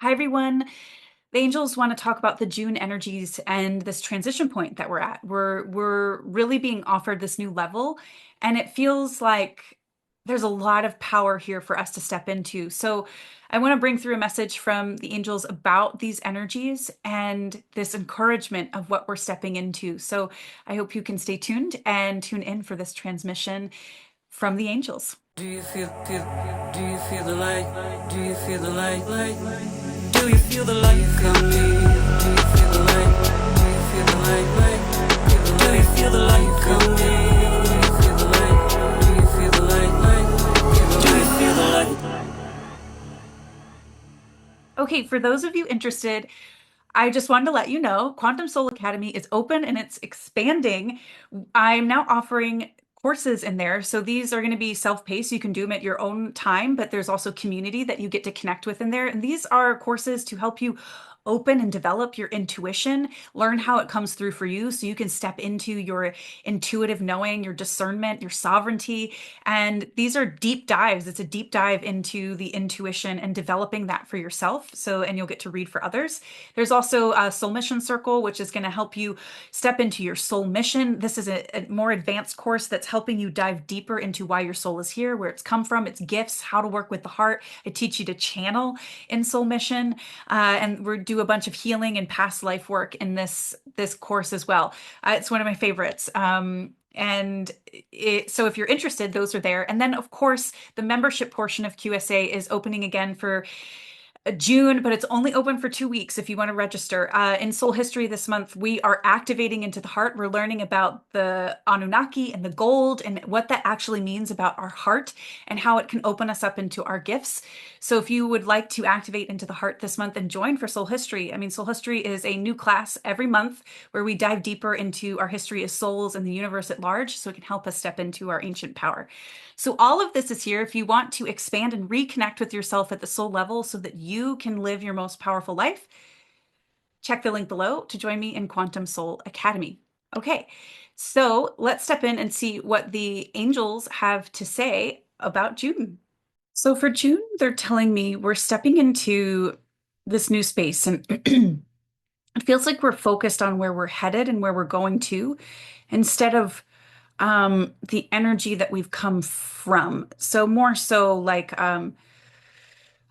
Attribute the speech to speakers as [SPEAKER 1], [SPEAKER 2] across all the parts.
[SPEAKER 1] Hi, everyone. The angels want to talk about the June energies and this transition point that we're at. We're really being offered this new level, and it feels like there's a lot of power here for us to step into. So I want to bring through a message from the angels about these energies and this encouragement of what we're stepping into. So I hope you can stay tuned and tune in for this transmission from the angels.
[SPEAKER 2] Do you feel the light? Do you feel the light? Do you feel the light coming? Do you feel the light? Do you feel the light? Do you feel the light coming? Do you feel the light? Do you feel the light? Do you feel the light?
[SPEAKER 1] Okay, for those of you interested, I just wanted to let you know Quantum Soul Academy is open and it's expanding. I'm now offering courses in there. So these are going to be self-paced. You can do them at your own time, but there's also community that you get to connect with in there. And these are courses to help you open and develop your intuition, learn how it comes through for you so you can step into your intuitive knowing, your discernment, your sovereignty. And these are deep dives. It's a deep dive into the intuition and developing that for yourself. So, and you'll get to read for others. There's also a Soul Mission Circle, which is going to help you step into your soul mission. This is a more advanced course that's helping you dive deeper into why your soul is here, where it's come from, its gifts, how to work with the heart. I teach you to channel in Soul Mission, and we do a bunch of healing and past life work in this course as well. It's one of my favorites. So if you're interested, those are there. And then, of course, the membership portion of QSA is opening again for June, but it's only open for 2 weeks if you want to register. In Soul History this month, we are activating into the heart. We're learning about the Anunnaki and the gold and what that actually means about our heart and how it can open us up into our gifts. So if you would like to activate into the heart this month and join for Soul History, I mean, Soul History is a new class every month where we dive deeper into our history as souls and the universe at large so it can help us step into our ancient power. So all of this is here if you want to expand and reconnect with yourself at the soul level so that you can live your most powerful life. Check the link below to join me in Quantum Soul Academy. Okay, so let's step in and see what the angels have to say about June. So for June, they're telling me we're stepping into this new space, and it feels like we're focused on where we're headed and where we're going to instead of the energy that we've come from. So more so like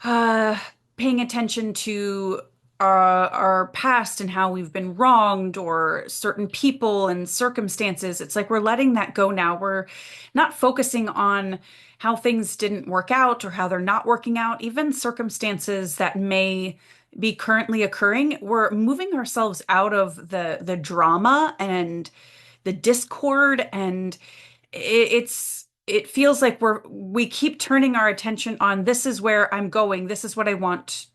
[SPEAKER 1] uh paying attention to our past and how we've been wronged or certain people and circumstances. It's like we're letting that go now. We're not focusing on how things didn't work out or how they're not working out, even circumstances that may be currently occurring. We're moving ourselves out of the drama and the discord, and it feels like we keep turning our attention on this is where I'm going, this is what I want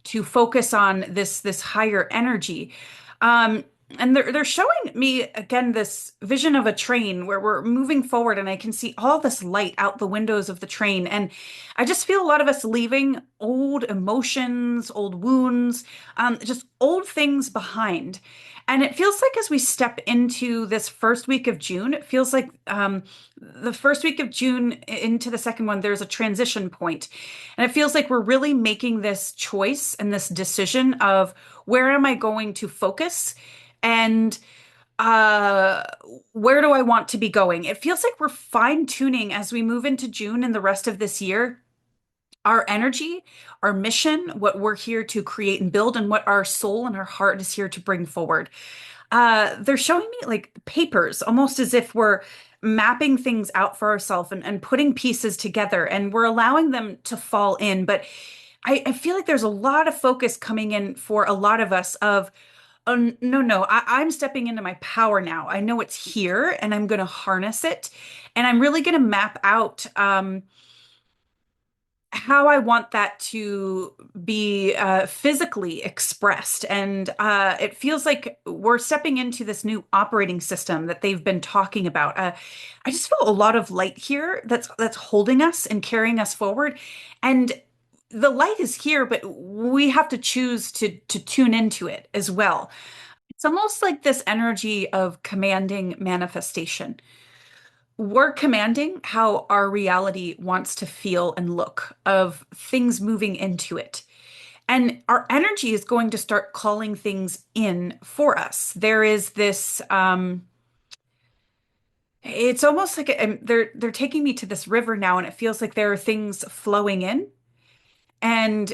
[SPEAKER 1] to focus on, this higher energy. um and they're showing me again this vision of a train where we're moving forward and I can see all this light out the windows of the train, and I just feel a lot of us leaving old emotions, old wounds, just old things behind. And it feels like as we step into this first week of June, it feels like the first week of June into the second one, there's a transition point. And it feels like we're really making this choice and this decision of where am I going to focus and uh where do I want to be going? It feels like we're fine tuning as we move into June and the rest of this year our energy, our mission, what we're here to create and build, and what our soul and our heart is here to bring forward. They're showing me like papers, almost as if we're mapping things out for ourselves and putting pieces together, and we're allowing them to fall in. But I feel like there's a lot of focus coming in for a lot of us of, oh, no, I'm stepping into my power now. I know it's here and I'm going to harness it. And I'm really going to map out how I want that to be physically expressed. And it feels like we're stepping into this new operating system that they've been talking about. I just feel a lot of light here that's holding us and carrying us forward. And the light is here, but we have to choose to tune into it as well. It's almost like this energy of commanding manifestation. We're commanding how our reality wants to feel and look, of things moving into it. And our energy is going to start calling things in for us. There is this, it's almost like they're taking me to this river now, and it feels like there are things flowing in. And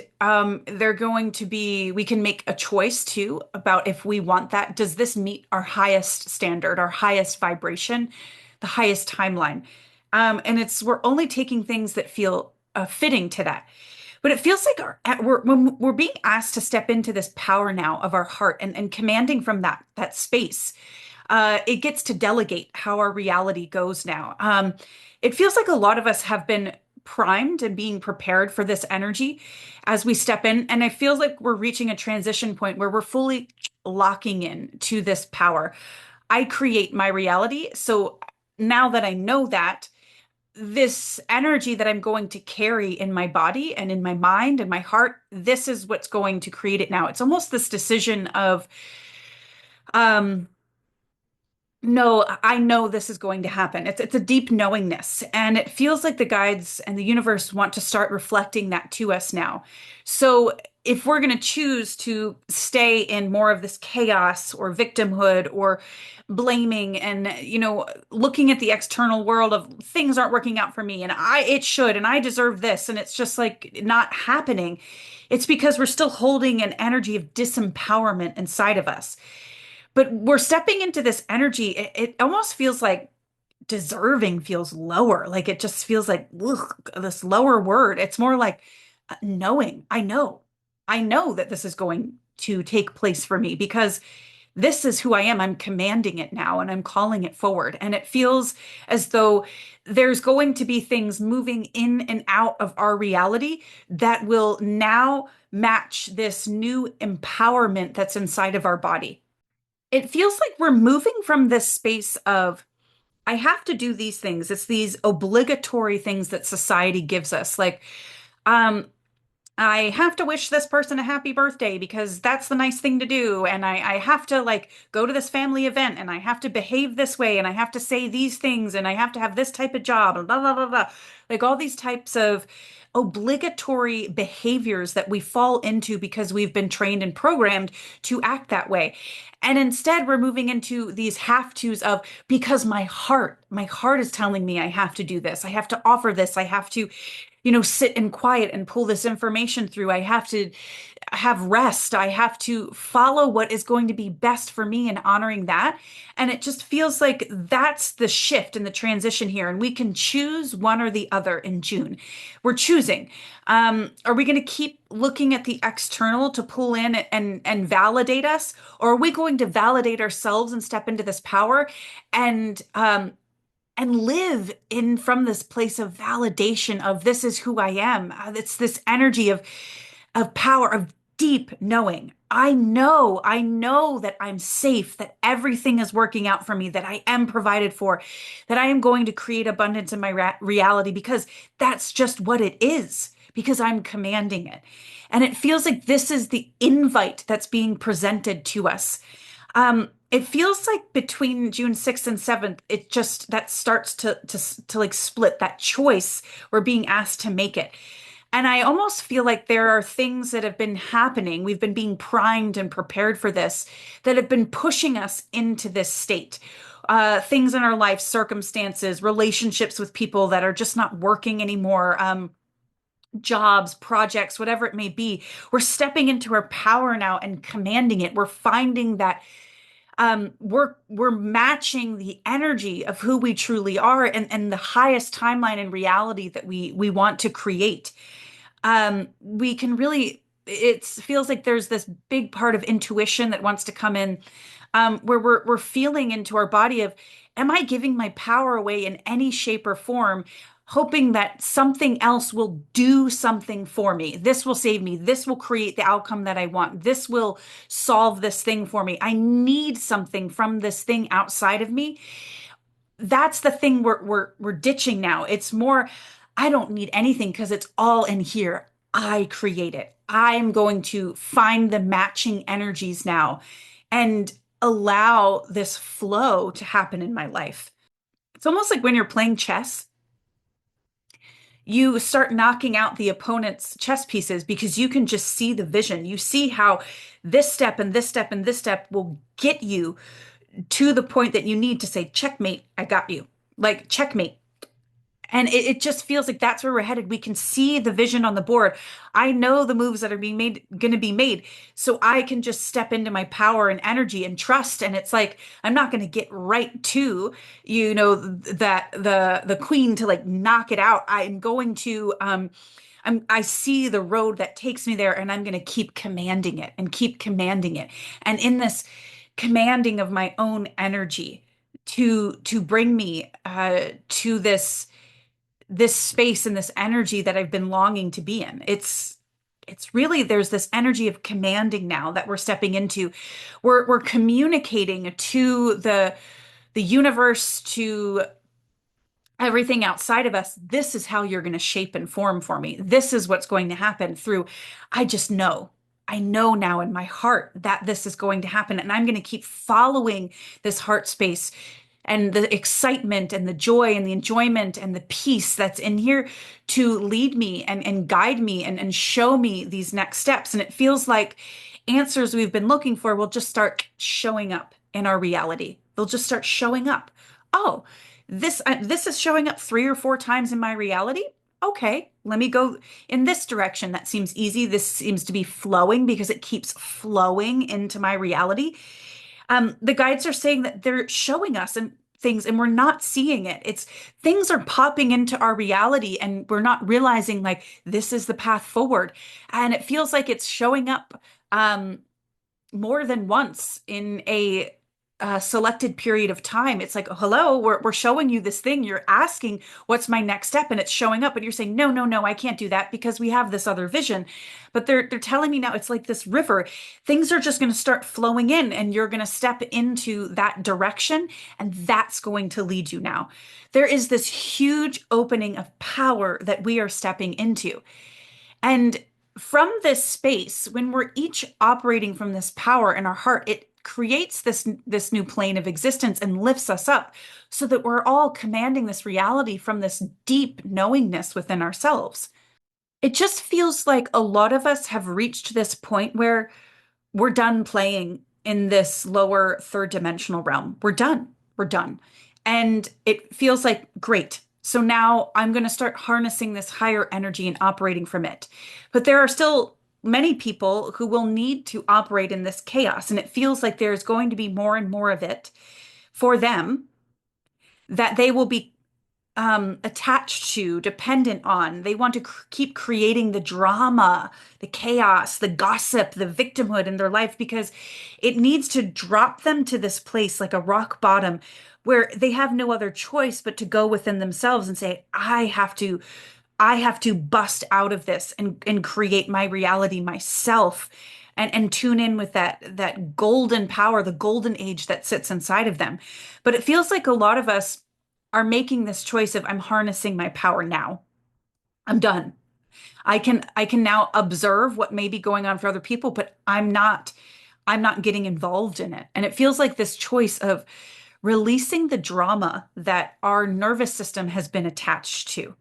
[SPEAKER 1] they're going to be, we can make a choice too about if we want that. Does this meet our highest standard, our highest vibration, the highest timeline? And we're only taking things that feel fitting to that. But it feels like when we're being asked to step into this power now of our heart and commanding from that space. It gets to delegate how our reality goes now. It feels like a lot of us have been primed and being prepared for this energy as we step in. And it feels like we're reaching a transition point where we're fully locking in to this power. I create my reality. So now that I know that, this energy that I'm going to carry in my body and in my mind and my heart, this is what's going to create it now. It's almost this decision of, um, no, I know this is going to happen. It's a deep knowingness, and it feels like the guides and the universe want to start reflecting that to us now. So if we're going to choose to stay in more of this chaos or victimhood or blaming and looking at the external world of things aren't working out for me and it should and I deserve this and it's just like not happening. It's because we're still holding an energy of disempowerment inside of us. But we're stepping into this energy. It almost feels like deserving feels lower. Like it just feels like ugh, this lower word. It's more like knowing. I know. I know that this is going to take place for me because this is who I am. I'm commanding it now and I'm calling it forward. And it feels as though there's going to be things moving in and out of our reality that will now match this new empowerment that's inside of our body. It feels like we're moving from this space of, I have to do these things. It's these obligatory things that society gives us. Like, um, I have to wish this person a happy birthday because that's the nice thing to do. And I have to like go to this family event and I have to behave this way and I have to say these things and I have to have this type of job and blah, blah, blah, blah. Like all these types of obligatory behaviors that we fall into because we've been trained and programmed to act that way. And instead, we're moving into these have tos of because my heart is telling me I have to do this. I have to offer this. I have to sit in quiet and pull this information through. I have to have rest. I have to follow what is going to be best for me and honoring that. And it just feels like that's the shift and the transition here. And we can choose one or the other in June. We're choosing. Are we going to keep looking at the external to pull in and validate us? Or are we going to validate ourselves and step into this power and live in from this place of validation of this is who I am. It's this energy of power, of deep knowing. I know that I'm safe, that everything is working out for me, that I am provided for, that I am going to create abundance in my reality because that's just what it is, because I'm commanding it. And it feels like this is the invite that's being presented to us. It feels like between June 6th and 7th, it just that starts to like split that choice. We're being asked to make it. And I almost feel like there are things that have been happening. We've been being primed and prepared for this that have been pushing us into this state. Things in our life, circumstances, relationships with people that are just not working anymore. Jobs, projects, whatever it may be. We're stepping into our power now and commanding it. We're finding that we're matching the energy of who we truly are and the highest timeline and reality that we want to create. We can really, it feels like there's this big part of intuition that wants to come in, where we're feeling into our body of, am I giving my power away in any shape or form, hoping that something else will do something for me? This will save me. This will create the outcome that I want. This will solve this thing for me. I need something from this thing outside of me. That's the thing we're ditching now. It's more, I don't need anything because it's all in here. I create it. I'm going to find the matching energies now and allow this flow to happen in my life. It's almost like when you're playing chess, you start knocking out the opponent's chess pieces because you can just see the vision. You see how this step and this step and this step will get you to the point that you need to say, checkmate, I got you. Like, checkmate. And it just feels like that's where we're headed. We can see the vision on the board. I know the moves that are being made, going to be made. So I can just step into my power and energy and trust. And it's like, I'm not going to get right to, that the queen to like knock it out. I'm going to, I see the road that takes me there and I'm going to keep commanding it and keep commanding it. And in this commanding of my own energy to bring me to this space and this energy that I've been longing to be in. It's really there's this energy of commanding now that we're stepping into. We're communicating to the universe, to everything outside of us. This is how you're going to shape and form for me. This is what's going to happen through. I just know. I know now in my heart that this is going to happen. And I'm going to keep following this heart space and the excitement and the joy and the enjoyment and the peace that's in here to lead me and guide me and show me these next steps. And it feels like answers we've been looking for will just start showing up in our reality. They'll just start showing up. Oh, this is showing up 3 or 4 times in my reality. Okay, let me go in this direction. That seems easy. This seems to be flowing because it keeps flowing into my reality. The guides are saying that they're showing us and things and we're not seeing it. It's things are popping into our reality and we're not realizing like this is the path forward. And it feels like it's showing up more than once in a selected period of time. It's like, oh, hello, we're showing you this thing. You're asking, what's my next step? And it's showing up, and you're saying, no, no, no, I can't do that because we have this other vision. But they're telling me now it's like this river. Things are just going to start flowing in, and you're going to step into that direction, and that's going to lead you now. There is this huge opening of power that we are stepping into. And from this space, when we're each operating from this power in our heart, it creates this new plane of existence and lifts us up so that we're all commanding this reality from this deep knowingness within ourselves. It just feels like a lot of us have reached this point where we're done playing in this lower third dimensional realm. We're done. We're done. And it feels like, great. So now I'm going to start harnessing this higher energy and operating from it. But there are still many people who will need to operate in this chaos. And it feels like there's going to be more and more of it for them that they will be attached to, dependent on. They want to keep creating the drama, the chaos, the gossip, the victimhood in their life because it needs to drop them to this place like a rock bottom where they have no other choice but to go within themselves and say, I have to bust out of this and create my reality myself and tune in with that golden power, the golden age that sits inside of them. But it feels like a lot of us are making this choice of I'm harnessing my power now. I'm done. I can now observe what may be going on for other people, but I'm not getting involved in it. And it feels like this choice of releasing the drama that our nervous system has been attached to,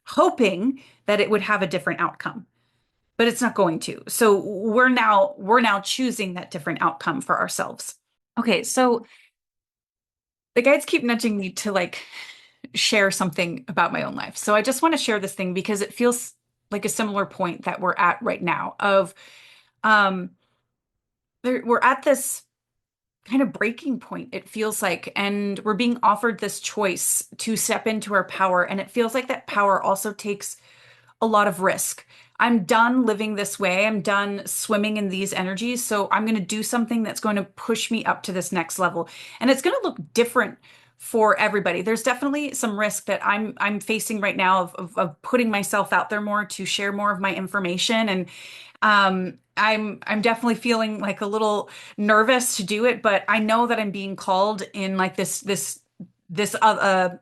[SPEAKER 1] hoping that it would have a different outcome, but it's not going to. So we're now choosing that different outcome for ourselves. Okay, so the guides keep nudging me to like share something about my own life. So I just want to share this thing because it feels like a similar point that we're at right now of um we're at this kind of breaking point, it feels like, and we're being offered this choice to step into our power. And it feels like that power also takes a lot of risk. I'm done living this way. I'm done swimming in these energies. So I'm going to do something that's going to push me up to this next level. And it's going to look different for everybody. There's definitely some risk that I'm facing right now of putting myself out there more to share more of my information. And I'm definitely feeling like a little nervous to do it, but I know that I'm being called in like this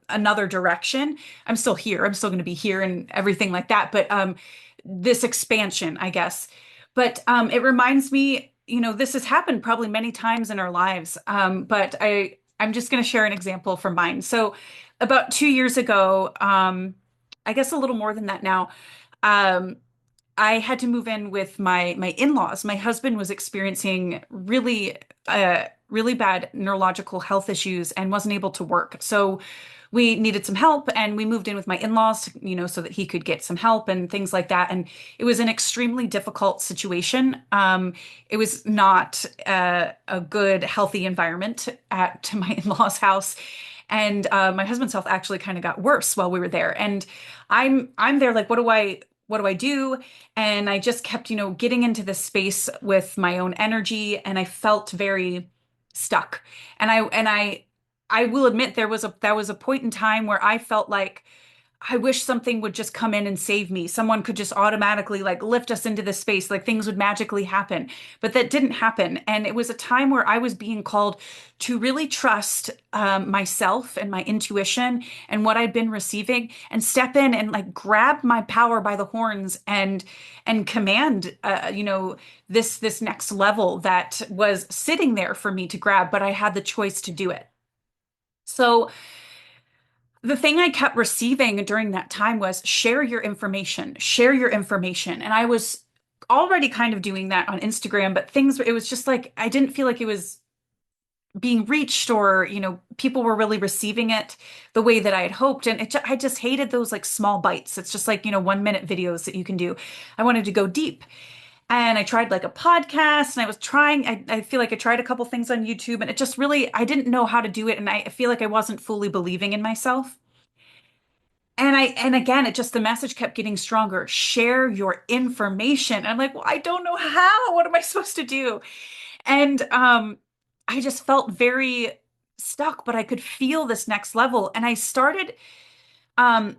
[SPEAKER 1] another direction. I'm still here. I'm still going to be here and everything like that. But this expansion, I guess. But it reminds me, this has happened probably many times in our lives. But I'm just going to share an example from mine. So about 2 years ago, I guess a little more than that now. Um, I had to move in with my in-laws. My husband was experiencing really bad neurological health issues and wasn't able to work. So we needed some help and we moved in with my in-laws, so that he could get some help and things like that. And it was an extremely difficult situation. It was not a good, healthy environment at to my in-laws' house. And my husband's health actually kind of got worse while we were there. And I'm there like, what do I do? And I just kept, getting into this space with my own energy, and I felt very stuck. And I will admit there was a point in time where I felt like I wish something would just come in and save me. Someone could just automatically like lift us into this space, like things would magically happen. But that didn't happen. And it was a time where I was being called to really trust myself and my intuition and what I'd been receiving, and step in and like grab my power by the horns and command, this next level that was sitting there for me to grab, but I had the choice to do it. So the thing I kept receiving during that time was share your information, share your information. And I was already kind of doing that on Instagram, but it was just like, I didn't feel like it was being reached, or, people were really receiving it the way that I had hoped. And I just hated those like small bites. It's just like, 1 minute videos that you can do. I wanted to go deep. And I tried like a podcast, and I feel like I tried a couple things on YouTube, and it just really, I didn't know how to do it. And I feel like I wasn't fully believing in myself. And again, the message kept getting stronger. Share your information. And I'm like, well, I don't know how. What am I supposed to do? And I just felt very stuck, but I could feel this next level. And I started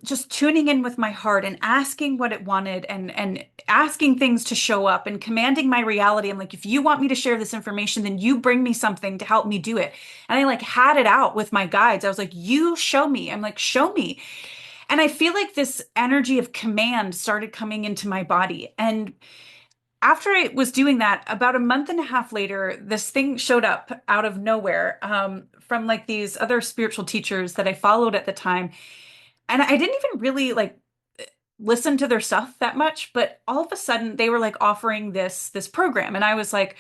[SPEAKER 1] just tuning in with my heart and asking what it wanted, and asking things to show up and commanding my reality. I'm like, if you want me to share this information, then you bring me something to help me do it. And I like had it out with my guides. I was like, you show me. I'm like, show me. And I feel like this energy of command started coming into my body. And after I was doing that, about a month and a half later, this thing showed up out of nowhere, from like these other spiritual teachers that I followed at the time. And I didn't even really like listen to their stuff that much, but all of a sudden they were like offering this program. And I was like,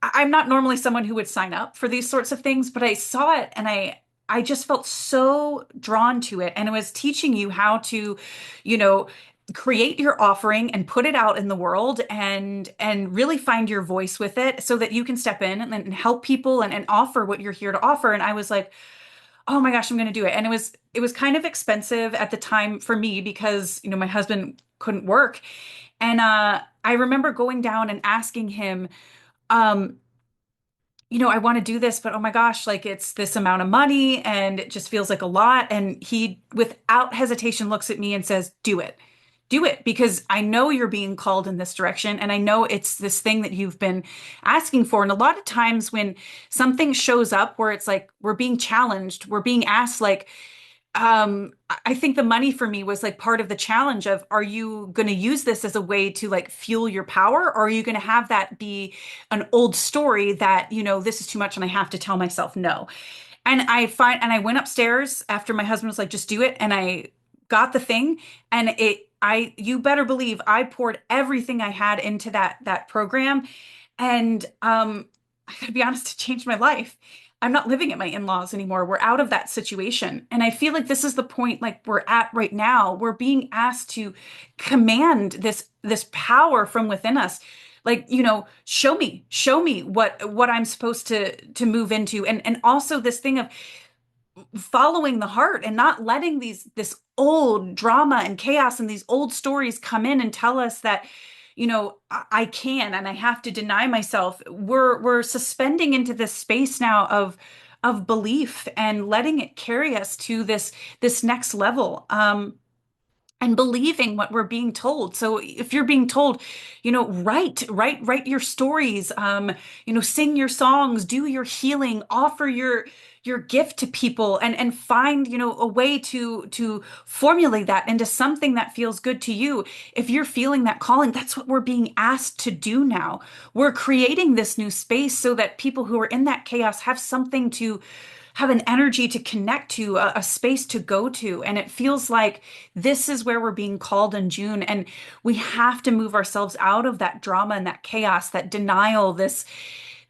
[SPEAKER 1] I'm not normally someone who would sign up for these sorts of things, but I saw it and I just felt so drawn to it. And it was teaching you how to, you know, create your offering and put it out in the world, and really find your voice with it so that you can step in and help people, and offer what you're here to offer. And I was like, oh my gosh, I'm going to do it. And it was kind of expensive at the time for me because, my husband couldn't work. And I remember going down and asking him, um, I want to do this, but oh my gosh, like it's this amount of money and it just feels like a lot. And he, without hesitation, looks at me and says, do it. Do it, because I know you're being called in this direction. And I know it's this thing that you've been asking for. And a lot of times when something shows up where it's like we're being challenged, we're being asked, like, I think the money for me was like part of the challenge of, are you going to use this as a way to like fuel your power? Or are you going to have that be an old story that, this is too much and I have to tell myself no? And I went upstairs after my husband was like, just do it. And I got the thing, and you better believe I poured everything I had into that program. And I gotta be honest, it changed my life. I'm not living at my in-laws anymore. We're out of that situation. And I feel like this is the point like we're at right now. We're being asked to command this power from within us. Like, show me what I'm supposed to move into. And also this thing of following the heart and not letting this old drama and chaos and these old stories come in and tell us that I can and I have to deny myself. We're suspending into this space now of belief and letting it carry us to this next level. And believing what we're being told. So if you're being told, write your stories, sing your songs, do your healing, offer your gift to people, and find, a way to formulate that into something that feels good to you. If you're feeling that calling, that's what we're being asked to do now. We're creating this new space so that people who are in that chaos have something have an energy to connect to, a space to go to. And it feels like this is where we're being called in June. And we have to move ourselves out of that drama and that chaos, that denial, this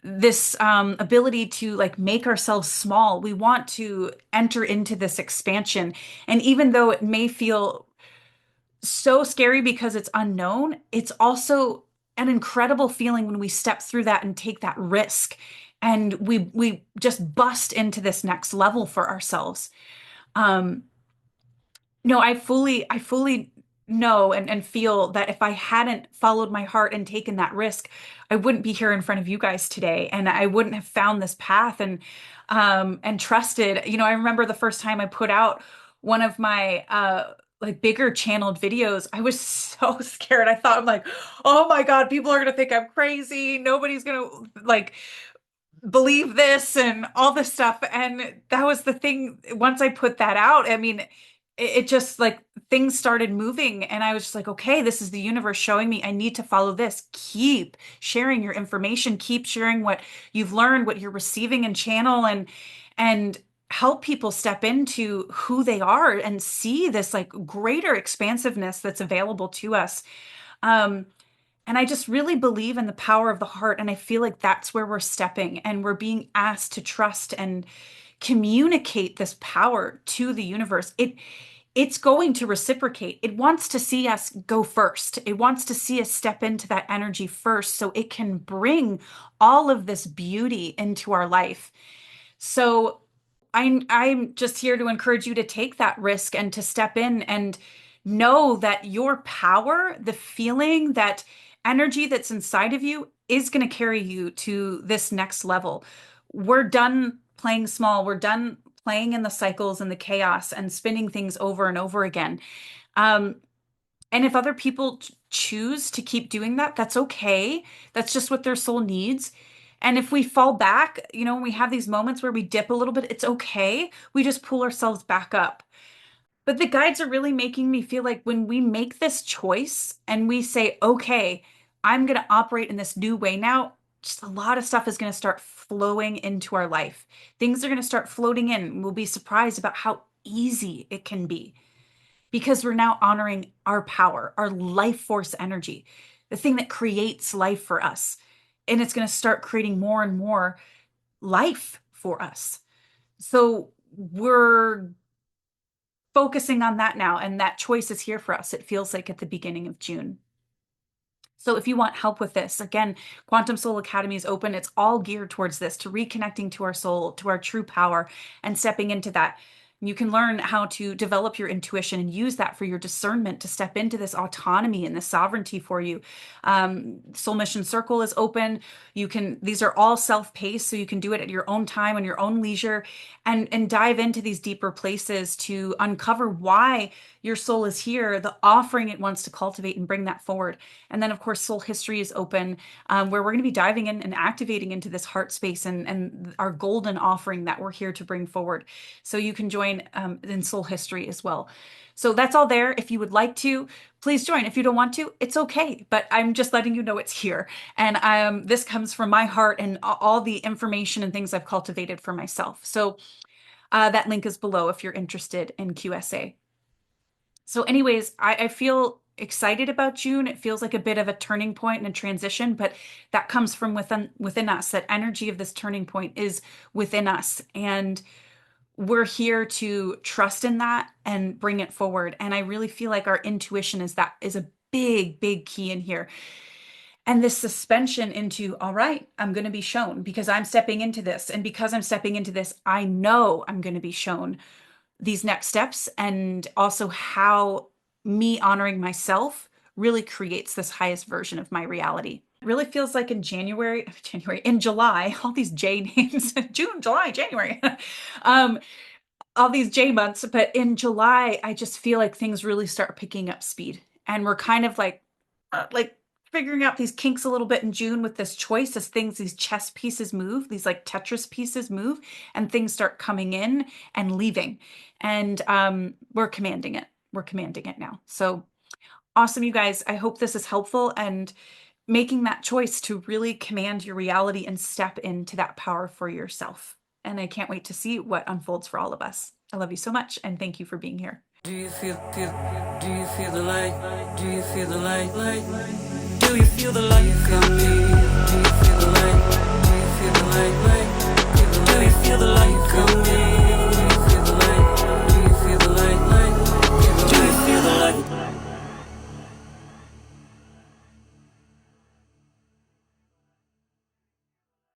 [SPEAKER 1] ability to like make ourselves small. We want to enter into this expansion. And even though it may feel so scary because it's unknown, it's also an incredible feeling when we step through that and take that risk and we just bust into this next level for ourselves. Um, no, I fully know and feel that if I hadn't followed my heart and taken that risk, I wouldn't be here in front of you guys today, and I wouldn't have found this path and trusted. I remember the first time I put out one of my like bigger channeled videos, I was so scared. I thought, I'm like, oh my God, people are gonna think I'm crazy. Nobody's gonna like believe this and all this stuff. And that was the thing. Once I put that out, I mean, it just like things started moving. And I was just like, okay, this is the universe showing me I need to follow this. Keep sharing your information, keep sharing what you've learned, what you're receiving in channel, and help people step into who they are and see this like greater expansiveness that's available to us. Um, and I just really believe in the power of the heart. And I feel like that's where we're stepping and we're being asked to trust and communicate this power to the universe. It's going to reciprocate. It wants to see us go first. It wants to see us step into that energy first so it can bring all of this beauty into our life. So I'm just here to encourage you to take that risk and to step in and know that your power, the feeling, that energy that's inside of you is going to carry you to this next level. We're done playing small. We're done playing in the cycles and the chaos and spinning things over and over again. Um, and if other people choose to keep doing that, that's okay. That's just what their soul needs. And if we fall back, we have these moments where we dip a little bit, it's okay. We just pull ourselves back up. But the guides are really making me feel like when we make this choice and we say, okay, I'm going to operate in this new way now, just a lot of stuff is going to start flowing into our life. Things are going to start floating in. We'll be surprised about how easy it can be because we're now honoring our power, our life force energy, the thing that creates life for us. And it's going to start creating more and more life for us. So we're focusing on that now, and that choice is here for us. It feels like at the beginning of June. So if you want help with this, again, Quantum Soul Academy is open. It's all geared towards this, to reconnecting to our soul, to our true power, and stepping into that. You can learn how to develop your intuition and use that for your discernment to step into this autonomy and this sovereignty for you. Soul Mission Circle is open. These are all self-paced, so you can do it at your own time and your own leisure and dive into these deeper places to uncover why your soul is here, the offering it wants to cultivate and bring that forward. And then, of course, Soul History is open, where we're going to be diving in and activating into this heart space and our golden offering that we're here to bring forward. So you can join in Soul History as well. So that's all there. If you would like to, please join. If you don't want to, it's okay. But I'm just letting you know it's here. And this comes from my heart and all the information and things I've cultivated for myself. So that link is below if you're interested in QSA. So anyways, I feel excited about June. It feels like a bit of a turning point and a transition, but that comes from within us. That energy of this turning point is within us. And we're here to trust in that and bring it forward. And I really feel like our intuition is a big, big key in here. And this suspension into, all right, I'm going to be shown because I'm stepping into this. And because I'm stepping into this, I know I'm going to be shown these next steps, and also how me honoring myself really creates this highest version of my reality. It really feels like in in July, all these J names, June, July, January, all these J months, but in July, I just feel like things really start picking up speed. And we're kind of like figuring out these kinks a little bit in June with this choice as these chess pieces move, these like Tetris pieces move, and things start coming in and leaving. And we're commanding it. We're commanding it now. So awesome, you guys. I hope this is helpful and making that choice to really command your reality and step into that power for yourself. And I can't wait to see what unfolds for all of us. I love you so much, and thank you for being here.
[SPEAKER 2] Do you do you feel the light? Do you feel the light? Do you feel the light coming? Do you feel